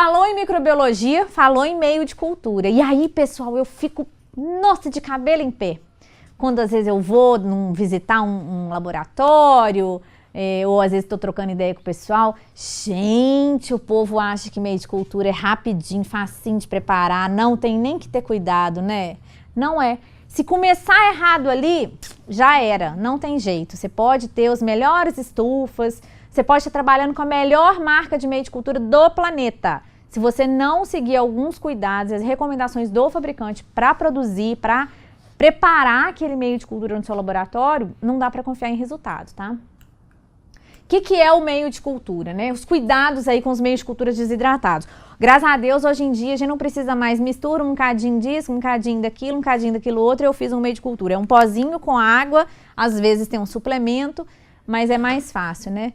Falou em microbiologia, falou em meio de cultura. E aí, pessoal, eu fico, nossa, de cabelo em pé. Quando às vezes eu vou visitar um laboratório, ou às vezes estou trocando ideia com o pessoal. Gente, o povo acha que meio de cultura é rapidinho, facinho de preparar, não tem nem que ter cuidado, né? Não é. Se começar errado ali, já era, não tem jeito. Você pode ter os melhores estufas, você pode estar trabalhando com a melhor marca de meio de cultura do planeta. Se você não seguir alguns cuidados, as recomendações do fabricante para produzir, para preparar aquele meio de cultura no seu laboratório, não dá para confiar em resultado, tá? O que é o meio de cultura, né? Os cuidados aí com os meios de cultura desidratados. Graças a Deus, hoje em dia, a gente não precisa mais misturar um cadinho disso, um cadinho daquilo outro. Eu fiz um meio de cultura. É um pozinho com água, às vezes tem um suplemento, mas é mais fácil, né?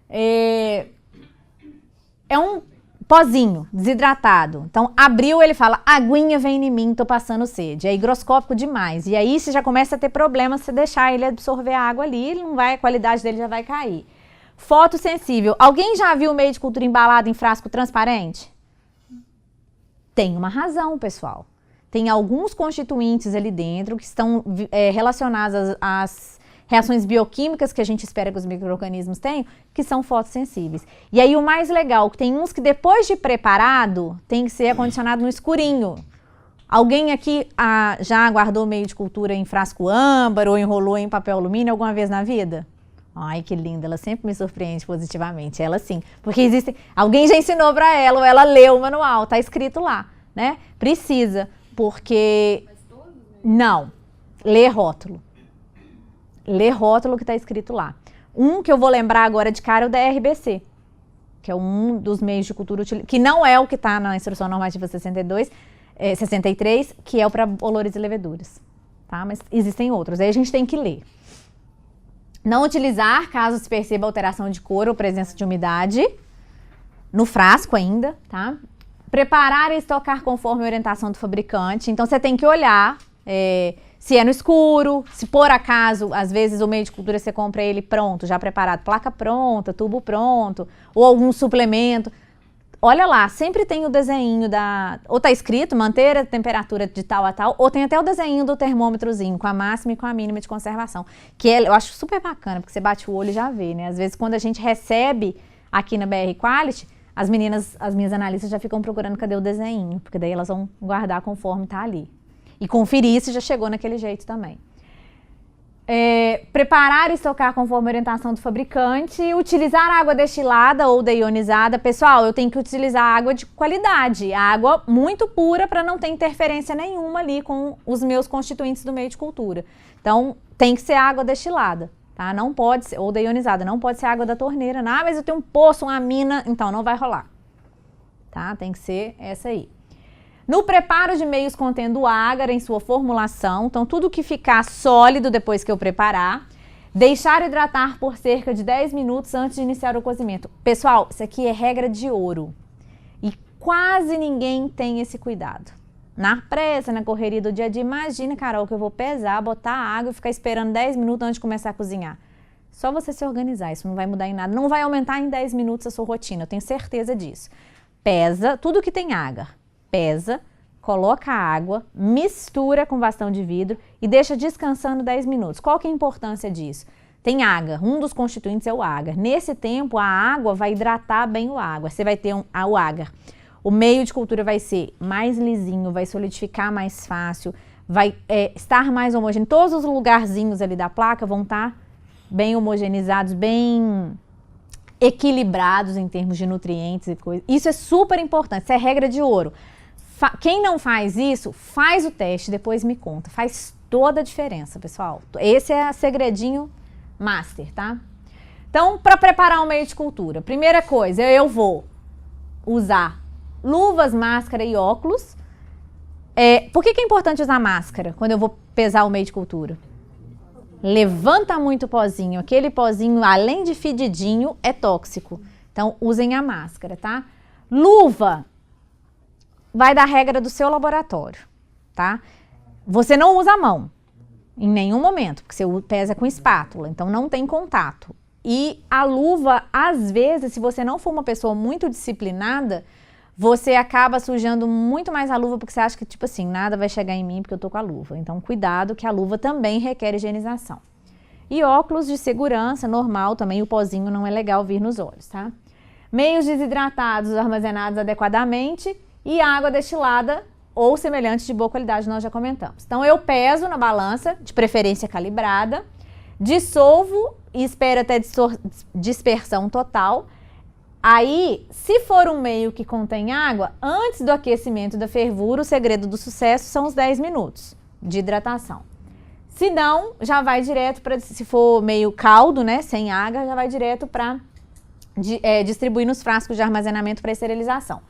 É um pozinho desidratado. Então, abriu, ele fala, aguinha vem em mim, tô passando sede. É higroscópico demais. E aí, você já começa a ter problema se deixar ele absorver a água ali, ele não vai, a qualidade dele já vai cair. Fotossensível. Alguém já viu o meio de cultura embalado em frasco transparente? Tem uma razão, pessoal. Tem alguns constituintes ali dentro que estão relacionados às reações bioquímicas que a gente espera que os micro-organismos tenham, que são fotossensíveis. E aí o mais legal, que tem uns que depois de preparado, tem que ser acondicionado no escurinho. Alguém aqui já guardou meio de cultura em frasco âmbar ou enrolou em papel alumínio alguma vez na vida? Ai, que linda, ela sempre me surpreende positivamente, ela sim. Porque existe, alguém já ensinou para ela, ou ela leu o manual, tá escrito lá, né? Precisa, porque... Não, lê rótulo. Lê rótulo que tá escrito lá. Um que eu vou lembrar agora de cara é o da RBC, que é um dos meios de cultura que não é o que tá na Instrução Normativa 63, que é o para bolores e leveduras, tá? Mas existem outros, aí a gente tem que ler. Não utilizar caso se perceba alteração de cor ou presença de umidade, no frasco ainda, tá? Preparar e estocar conforme a orientação do fabricante. Então, você tem que olhar se é no escuro, se por acaso, às vezes o meio de cultura você compra ele pronto, já preparado, placa pronta, tubo pronto, ou algum suplemento. Olha lá, sempre tem o desenho ou tá escrito manter a temperatura de tal a tal, ou tem até o desenho do termômetrozinho, com a máxima e com a mínima de conservação, que eu acho super bacana, porque você bate o olho e já vê, né? Às vezes quando a gente recebe aqui na BR Quality, as minhas analistas já ficam procurando cadê o desenho, porque daí elas vão guardar conforme tá ali. E conferir se já chegou naquele jeito também. Preparar e estocar conforme a orientação do fabricante, utilizar água destilada ou deionizada. Pessoal, eu tenho que utilizar água de qualidade, água muito pura para não ter interferência nenhuma ali com os meus constituintes do meio de cultura. Então, tem que ser água destilada, tá? Não pode ser, ou deionizada, não pode ser água da torneira. Ah, mas eu tenho um poço, uma mina, então não vai rolar, tá? Tem que ser essa aí. No preparo de meios contendo agar em sua formulação, então tudo que ficar sólido depois que eu preparar, deixar hidratar por cerca de 10 minutos antes de iniciar o cozimento. Pessoal, isso aqui é regra de ouro e quase ninguém tem esse cuidado. Na pressa, na correria do dia a dia, imagina, Carol, que eu vou pesar, botar água e ficar esperando 10 minutos antes de começar a cozinhar. Só você se organizar, isso não vai mudar em nada, não vai aumentar em 10 minutos a sua rotina, eu tenho certeza disso. Pesa tudo que tem agar. Pesa, coloca a água, mistura com bastão de vidro e deixa descansando 10 minutos. Qual que é a importância disso? Tem agar, um dos constituintes é o agar. Nesse tempo, a água vai hidratar bem o agar. Você vai ter o agar. O meio de cultura vai ser mais lisinho, vai solidificar mais fácil, vai estar mais homogêneo. Todos os lugarzinhos ali da placa vão estar bem homogeneizados, bem equilibrados em termos de nutrientes e coisas. Isso é super importante, isso é regra de ouro. Quem não faz isso, faz o teste, depois me conta. Faz toda a diferença, pessoal. Esse é o segredinho master, tá? Então, para preparar um meio de cultura, primeira coisa, eu vou usar luvas, máscara e óculos. Por que é importante usar máscara quando eu vou pesar o meio de cultura? Levanta muito pozinho. Aquele pozinho, além de fedidinho, é tóxico. Então, usem a máscara, tá? Luva vai da regra do seu laboratório, tá? Você não usa a mão em nenhum momento, porque você pesa com espátula, então não tem contato. E a luva, às vezes, se você não for uma pessoa muito disciplinada, você acaba sujando muito mais a luva porque você acha que, tipo assim, nada vai chegar em mim porque eu tô com a luva. Então, cuidado que a luva também requer higienização. E óculos de segurança, normal também, o pozinho não é legal vir nos olhos, tá? Meios desidratados armazenados adequadamente e água destilada ou semelhante de boa qualidade, nós já comentamos. Então, eu peso na balança, de preferência calibrada, dissolvo e espero até dispersão total. Aí, se for um meio que contém água, antes do aquecimento da fervura, o segredo do sucesso são os 10 minutos de hidratação. Se não, já vai direto para, se for meio caldo, né, sem água, já vai direto para distribuir nos frascos de armazenamento para esterilização.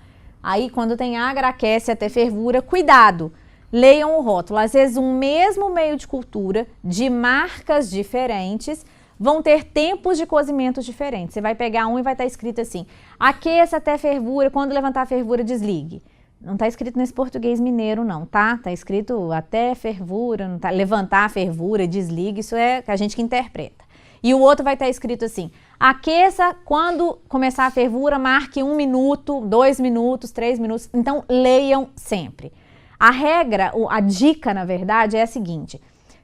Aí, quando tem água, aquece até fervura. Cuidado, leiam o rótulo. Às vezes, um mesmo meio de cultura, de marcas diferentes, vão ter tempos de cozimento diferentes. Você vai pegar um e vai estar escrito assim, aqueça até fervura, quando levantar a fervura, desligue. Não está escrito nesse português mineiro, não, tá? Está escrito até fervura, não tá, levantar a fervura, desligue, isso é a gente que interpreta. E o outro vai estar escrito assim, aqueça quando começar a fervura, marque 1 minuto, 2 minutos, 3 minutos. Então, leiam sempre. A regra, a dica, na verdade, é a seguinte.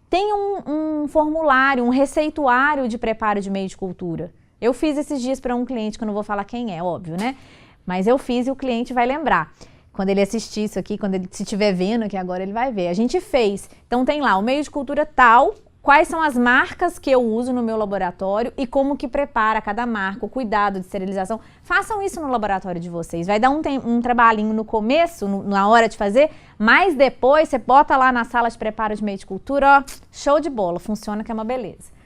Tem um formulário, um receituário de preparo de meio de cultura. Eu fiz esses dias para um cliente, que eu não vou falar quem é, óbvio, né? Mas eu fiz e o cliente vai lembrar. Quando ele assistir isso aqui, quando ele se estiver vendo aqui agora, ele vai ver. A gente fez. Então, tem lá o meio de cultura tal, quais são as marcas que eu uso no meu laboratório e como que prepara cada marca, o cuidado de esterilização. Façam isso no laboratório de vocês. Vai dar um trabalhinho no começo, na hora de fazer, mas depois você bota lá na sala de preparo de meio de cultura, ó, show de bola, funciona que é uma beleza.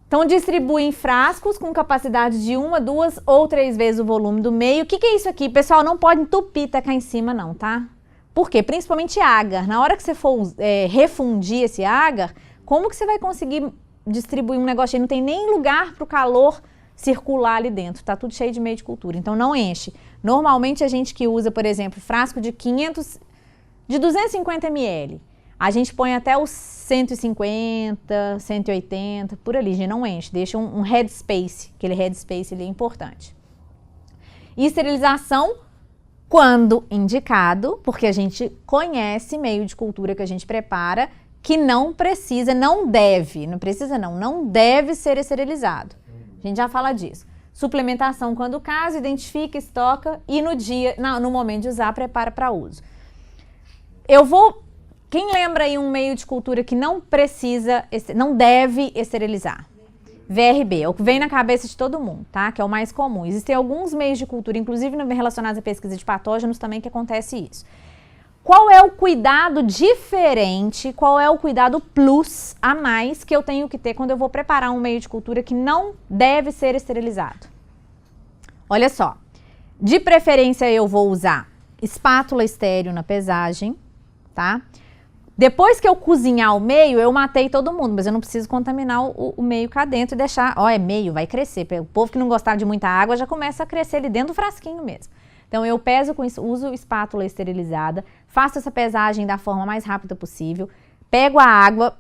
Então, distribui em frascos com capacidade de 1, 2 ou 3 vezes o volume do meio. O que é isso aqui? Pessoal, não pode entupir tacar em cima não, tá? Por quê? Principalmente agar. Na hora que você for refundir esse agar, como que você vai conseguir distribuir um negócio aí? Não tem nem lugar para o calor circular ali dentro. Tá tudo cheio de meio de cultura. Então, não enche. Normalmente, a gente que usa, por exemplo, frasco de 250 ml. A gente põe até os 150, 180, por ali, a gente não enche, deixa um headspace, aquele headspace ali é importante. E esterilização, quando indicado, porque a gente conhece meio de cultura que a gente prepara, que não precisa, não deve ser esterilizado. A gente já fala disso. Suplementação quando o caso, identifica, estoca e no momento de usar, prepara para uso. Quem lembra aí um meio de cultura que não deve esterilizar? VRB, é o que vem na cabeça de todo mundo, tá? Que é o mais comum. Existem alguns meios de cultura, inclusive relacionados à pesquisa de patógenos também, que acontece isso. Qual é o cuidado diferente, qual é o cuidado plus a mais que eu tenho que ter quando eu vou preparar um meio de cultura que não deve ser esterilizado? Olha só, de preferência eu vou usar espátula estéril na pesagem, tá? Depois que eu cozinhar o meio, eu matei todo mundo, mas eu não preciso contaminar o meio cá dentro e deixar, é meio, vai crescer. O povo que não gostava de muita água já começa a crescer ali dentro do frasquinho mesmo. Então, eu peso com isso, uso espátula esterilizada, faço essa pesagem da forma mais rápida possível, pego a água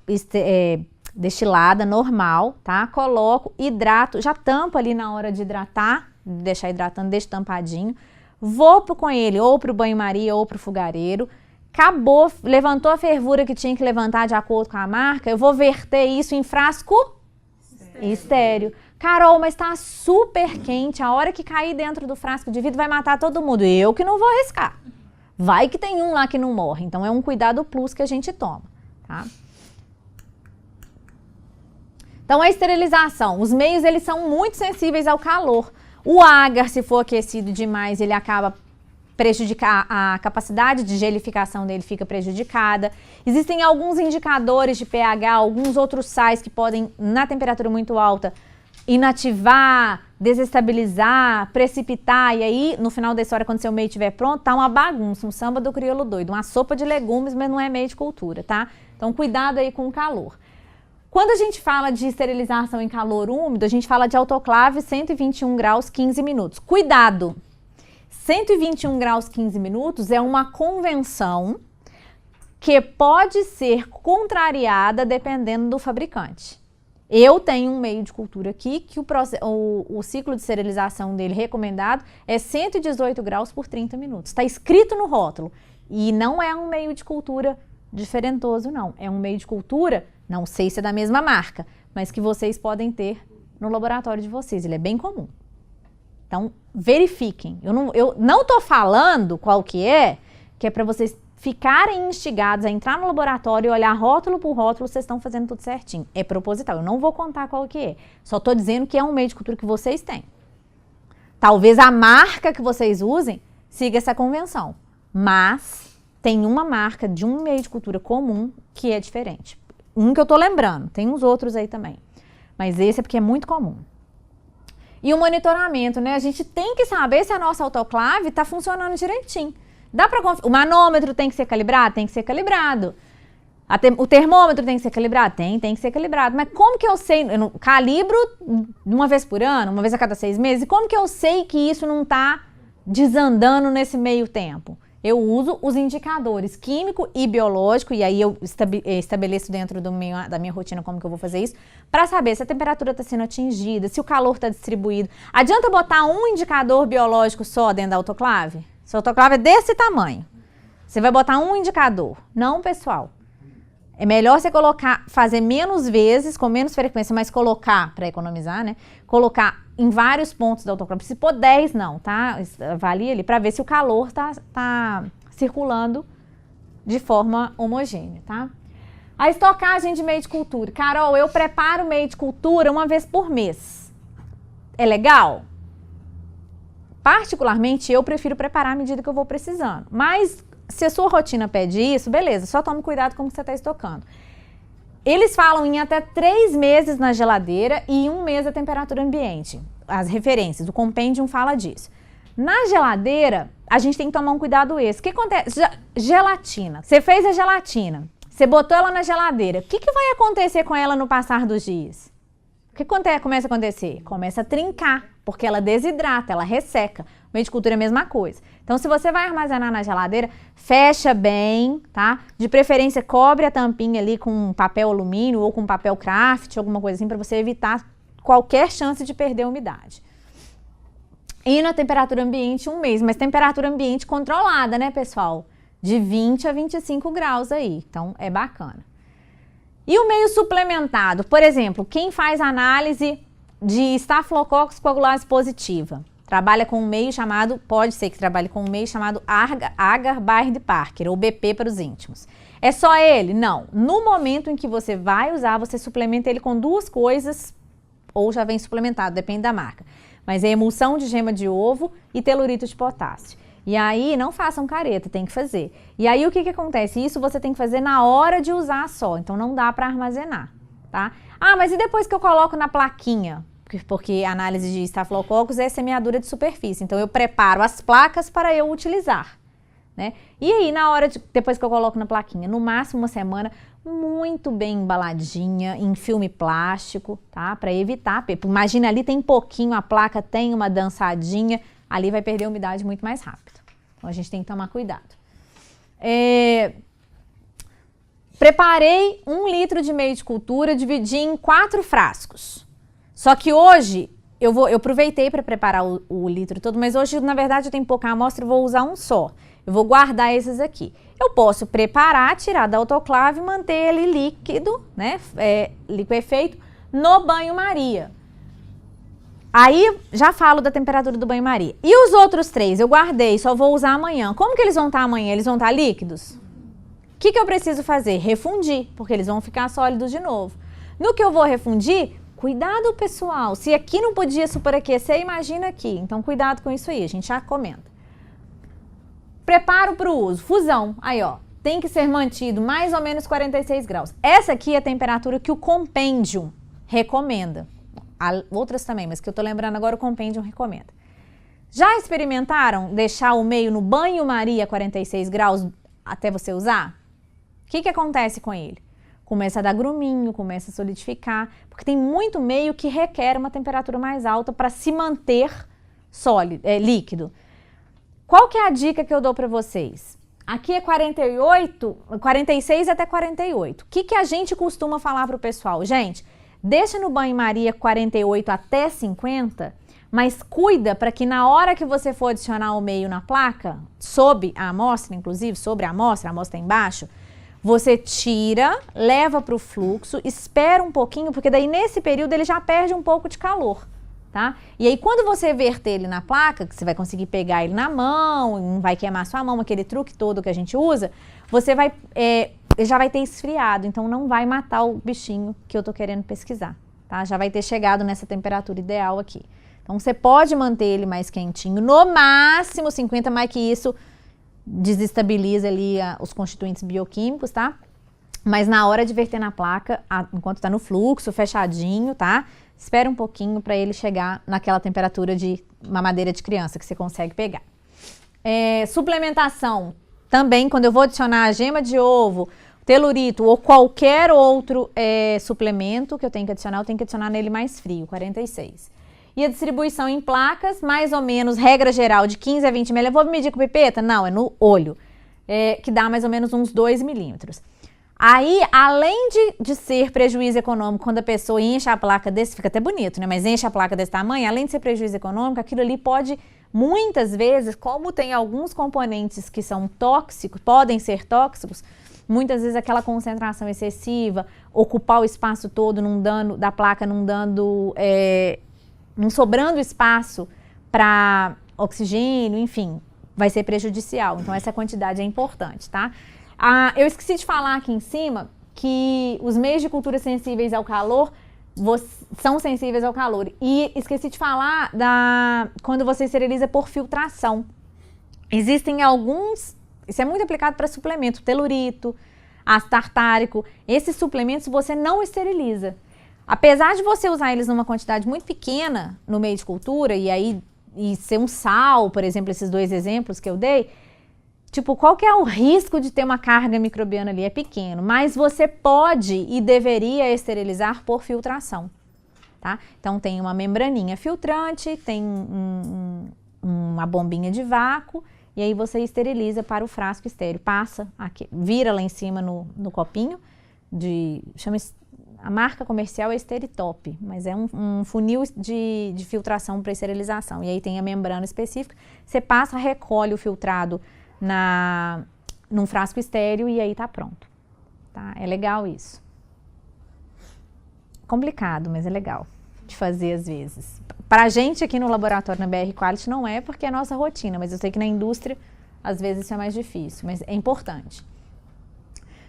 destilada, normal, tá? Coloco, hidrato, já tampo ali na hora de hidratar, deixar hidratando, deixo tampadinho, vou com ele ou pro banho-maria ou pro fogareiro. Acabou, levantou a fervura que tinha que levantar de acordo com a marca, eu vou verter isso em frasco estéreo. Carol, mas tá super quente, a hora que cair dentro do frasco de vidro vai matar todo mundo. Eu que não vou arriscar. Vai que tem um lá que não morre. Então, é um cuidado plus que a gente toma, tá? Então, a esterilização. Os meios, eles são muito sensíveis ao calor. O agar, se for aquecido demais, ele acaba prejudicar, a capacidade de gelificação dele fica prejudicada. Existem alguns indicadores de pH, alguns outros sais que podem, na temperatura muito alta, inativar, desestabilizar, precipitar, e aí, no final da história, quando seu meio estiver pronto, tá uma bagunça, um samba do crioulo doido, uma sopa de legumes, mas não é meio de cultura, tá? Então, cuidado aí com o calor. Quando a gente fala de esterilização em calor úmido, a gente fala de autoclave 121 graus 15 minutos. Cuidado! 121 graus 15 minutos é uma convenção que pode ser contrariada dependendo do fabricante. Eu tenho um meio de cultura aqui que o ciclo de esterilização dele recomendado é 118 graus por 30 minutos. Está escrito no rótulo. E não é um meio de cultura diferentoso, não. É um meio de cultura, não sei se é da mesma marca, mas que vocês podem ter no laboratório de vocês. Ele é bem comum. Então, verifiquem. Eu não estou falando qual que é para vocês ficarem instigados a entrar no laboratório e olhar rótulo por rótulo, vocês estão fazendo tudo certinho. É proposital. Eu não vou contar qual que é. Só estou dizendo que é um meio de cultura que vocês têm. Talvez a marca que vocês usem siga essa convenção. Mas tem uma marca de um meio de cultura comum que é diferente. Um que eu estou lembrando. Tem uns outros aí também. Mas esse é porque é muito comum. E o monitoramento, né? A gente tem que saber se a nossa autoclave está funcionando direitinho. Dá para o manômetro tem que ser calibrado? Tem que ser calibrado. O termômetro tem que ser calibrado? Tem que ser calibrado. Mas como que eu sei? Eu calibro uma vez por ano, uma vez a cada 6 meses. E como que eu sei que isso não está desandando nesse meio tempo? Eu uso os indicadores químico e biológico, e aí eu estabeleço dentro da minha rotina como que eu vou fazer isso, para saber se a temperatura está sendo atingida, se o calor está distribuído. Adianta botar um indicador biológico só dentro da autoclave? Se a autoclave é desse tamanho, você vai botar um indicador. Não, pessoal. É melhor você fazer menos vezes, com menos frequência, mas colocar, para economizar, né? Colocar em vários pontos da autoclave. Se pôr 10, não, tá? Avalie ali para ver se o calor tá circulando de forma homogênea, tá? A estocagem de meio de cultura. Carol, eu preparo meio de cultura uma vez por mês. É legal? Particularmente, eu prefiro preparar à medida que eu vou precisando. Mas, se a sua rotina pede isso, beleza, só tome cuidado com o que você está estocando. Eles falam em até 3 meses na geladeira e 1 mês a temperatura ambiente. As referências, o Compendium fala disso. Na geladeira, a gente tem que tomar um cuidado esse. O que acontece? Gelatina. Você fez a gelatina, você botou ela na geladeira. O que vai acontecer com ela no passar dos dias? O que começa a acontecer? Começa a trincar, porque ela desidrata, ela resseca. O meio de cultura é a mesma coisa. Então, se você vai armazenar na geladeira, fecha bem, tá? De preferência, cobre a tampinha ali com papel alumínio ou com papel craft, alguma coisa assim, para você evitar qualquer chance de perder a umidade. E na temperatura ambiente, 1 mês, mas temperatura ambiente controlada, né, pessoal? De 20 a 25 graus aí, então é bacana. E o meio suplementado, por exemplo, quem faz análise de Staphylococcus coagulase positiva, trabalha com um meio chamado, pode ser que trabalhe com um meio chamado Agar-Byrd-Parker, ou BP para os íntimos. É só ele? Não. No momento em que você vai usar, você suplementa ele com 2 coisas, ou já vem suplementado, depende da marca. Mas é emulsão de gema de ovo e telurito de potássio. E aí, não façam careta, tem que fazer. E aí, o que acontece? Isso você tem que fazer na hora de usar só, então não dá para armazenar, tá? Ah, mas e depois que eu coloco na plaquinha? Porque a análise de Staphylococcus é semeadura de superfície, então eu preparo as placas para eu utilizar, né? E aí, depois que eu coloco na plaquinha, no máximo 1 semana, muito bem embaladinha, em filme plástico, tá? Para evitar, imagina ali tem pouquinho, a placa tem uma dançadinha, ali vai perder a umidade muito mais rápido. Então, a gente tem que tomar cuidado. Preparei 1 litro de meio de cultura, dividi em 4 frascos. Só que hoje, eu aproveitei para preparar o litro todo, mas hoje, na verdade, eu tenho pouca amostra e vou usar um só. Eu vou guardar esses aqui. Eu posso preparar, tirar da autoclave e manter ele líquido, né, liquefeito, no banho-maria. Aí, já falo da temperatura do banho-maria. E os outros 3, eu guardei, só vou usar amanhã. Como que eles vão estar amanhã? Eles vão estar líquidos? O que eu preciso fazer? Refundir, porque eles vão ficar sólidos de novo. No que eu vou refundir, cuidado, pessoal. Se aqui não podia superaquecer, imagina aqui. Então, cuidado com isso aí, a gente já comenta. Preparo para o uso. Fusão. Aí, ó. Tem que ser mantido mais ou menos 46 graus. Essa aqui é a temperatura que o Compendium recomenda. Há outras também, mas que eu tô lembrando agora, o Compendium recomenda. Já experimentaram deixar o meio no banho-maria a 46 graus até você usar? O que acontece com ele? Começa a dar gruminho, começa a solidificar, porque tem muito meio que requer uma temperatura mais alta para se manter sólido, líquido. Qual que é a dica que eu dou para vocês? Aqui é 46 até 48. O que a gente costuma falar para o pessoal? Gente, deixa no banho-maria 48 até 50, mas cuida para que na hora que você for adicionar o meio na placa, sob a amostra, inclusive, sobre a amostra embaixo, você tira, leva para o fluxo, espera um pouquinho, porque daí nesse período ele já perde um pouco de calor, tá? E aí quando você verter ele na placa, que você vai conseguir pegar ele na mão, não vai queimar sua mão, aquele truque todo que a gente usa, você vai, já vai ter esfriado, então não vai matar o bichinho que eu tô querendo pesquisar, tá? Já vai ter chegado nessa temperatura ideal aqui. Então você pode manter ele mais quentinho, no máximo 50, mais que isso desestabiliza ali os constituintes bioquímicos, tá? Mas na hora de verter na placa, enquanto tá no fluxo, fechadinho, tá? Espera um pouquinho para ele chegar naquela temperatura de mamadeira de criança que você consegue pegar. Suplementação, também quando eu vou adicionar a gema de ovo, telurito ou qualquer outro suplemento que eu tenho que adicionar, eu tenho que adicionar nele mais frio, 46. E a distribuição em placas, mais ou menos, regra geral, de 15 a 20 ml. Eu vou medir com pipeta? Não, é no olho, que dá mais ou menos uns 2 milímetros. Aí, além de ser prejuízo econômico, quando a pessoa enche a placa desse, fica até bonito, né? Mas enche a placa desse tamanho, além de ser prejuízo econômico, aquilo ali pode, muitas vezes, como tem alguns componentes que são tóxicos, podem ser tóxicos, muitas vezes aquela concentração excessiva, ocupar o espaço todo, não dando, da placa, não dando... não sobrando espaço para oxigênio, enfim, vai ser prejudicial. Então, essa quantidade é importante, tá? Eu esqueci de falar aqui em cima que os meios de cultura sensíveis ao calor são sensíveis ao calor. E esqueci de falar quando você esteriliza por filtração. Existem alguns, isso é muito aplicado para suplemento, telurito, ácido tartárico. Esses suplementos você não esteriliza. Apesar de você usar eles numa quantidade muito pequena no meio de cultura, e ser um sal, por exemplo, esses 2 exemplos que eu dei, tipo, qual que é o risco de ter uma carga microbiana ali? É pequeno, mas você pode e deveria esterilizar por filtração, tá? Então, tem uma membraninha filtrante, tem uma bombinha de vácuo, e aí você esteriliza para o frasco estéreo. Passa aqui, vira lá em cima no copinho, a marca comercial é Steritop, mas é um funil de filtração para esterilização. E aí tem a membrana específica. Você passa, recolhe o filtrado num frasco estéreo e aí tá pronto. Tá? É legal isso. Complicado, mas é legal de fazer às vezes. Pra gente aqui no laboratório, na BR Quality, não é porque é nossa rotina, mas eu sei que na indústria, às vezes isso é mais difícil, mas é importante.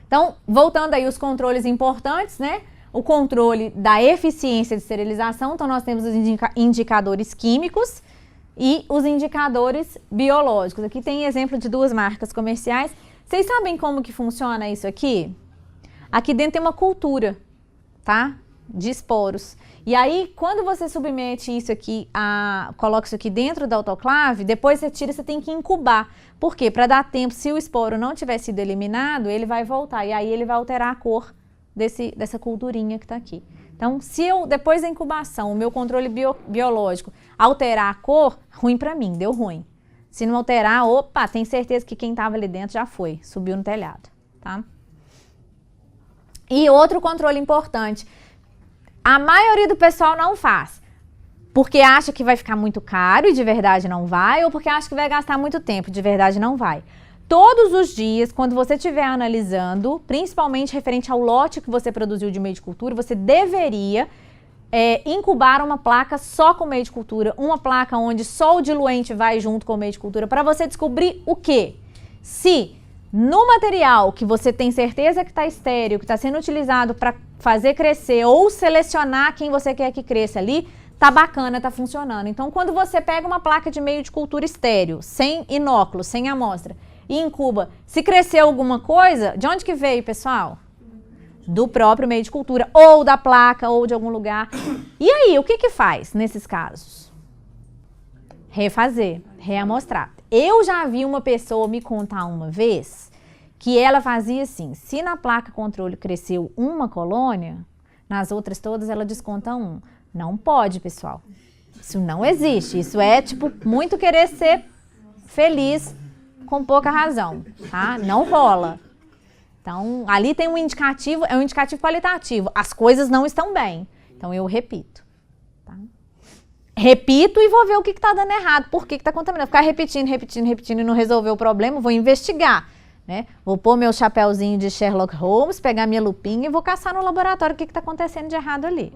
Então, voltando aí os controles importantes, né? O controle da eficiência de esterilização, então nós temos os indicadores químicos e os indicadores biológicos. Aqui tem exemplo de 2 marcas comerciais. Vocês sabem como que funciona isso aqui? Aqui dentro tem uma cultura, tá? De esporos. E aí, quando você submete isso aqui, coloca isso aqui dentro da autoclave, depois você tira, você tem que incubar. Por quê? Para dar tempo, se o esporo não tiver sido eliminado, ele vai voltar e aí ele vai alterar a cor dessa culturinha que está aqui. Então, se eu, depois da incubação, o meu controle biológico alterar a cor, ruim para mim, deu ruim. Se não alterar, opa, tem certeza que quem estava ali dentro já foi, subiu no telhado, tá? E outro controle importante, a maioria do pessoal não faz, porque acha que vai ficar muito caro e de verdade não vai, ou porque acha que vai gastar muito tempo, de verdade não vai. Todos os dias, quando você estiver analisando, principalmente referente ao lote que você produziu de meio de cultura, você deveria incubar uma placa só com meio de cultura, uma placa onde só o diluente vai junto com o meio de cultura, para você descobrir o quê? Se no material que você tem certeza que está estéril, que está sendo utilizado para fazer crescer ou selecionar quem você quer que cresça ali, tá bacana, tá funcionando. Então, quando você pega uma placa de meio de cultura estéril, sem inóculo, sem amostra, e incuba, se crescer alguma coisa, de onde que veio, pessoal? Do próprio meio de cultura, ou da placa, ou de algum lugar. E aí, o que que faz nesses casos? Refazer, reamostrar. Eu já vi uma pessoa me contar uma vez que ela fazia assim, se na placa controle cresceu uma colônia, nas outras todas ela desconta 1. Não pode, pessoal. Isso não existe. Isso é, tipo, muito querer ser feliz com pouca razão, tá? Não rola. Então, ali tem um indicativo, é um indicativo qualitativo. As coisas não estão bem. Então, eu repito. Tá? Repito e vou ver o que está dando errado, por que está contaminando. Ficar repetindo e não resolver o problema, vou investigar. Né? Vou pôr meu chapéuzinho de Sherlock Holmes, pegar minha lupinha e vou caçar no laboratório o que está acontecendo de errado ali.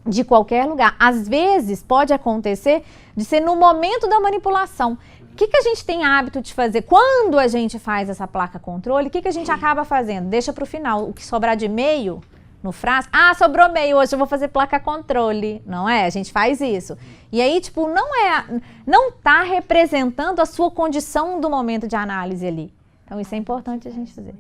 De qualquer lugar. Às vezes, pode acontecer de ser no momento da manipulação. O que a gente tem hábito de fazer? Quando a gente faz essa placa controle, o que a gente acaba fazendo? Deixa para o final. O que sobrar de meio no frasco. Ah, sobrou meio, hoje eu vou fazer placa controle. Não é? A gente faz isso. E aí, tipo, não tá representando a sua condição do momento de análise ali. Então, isso é importante a gente fazer.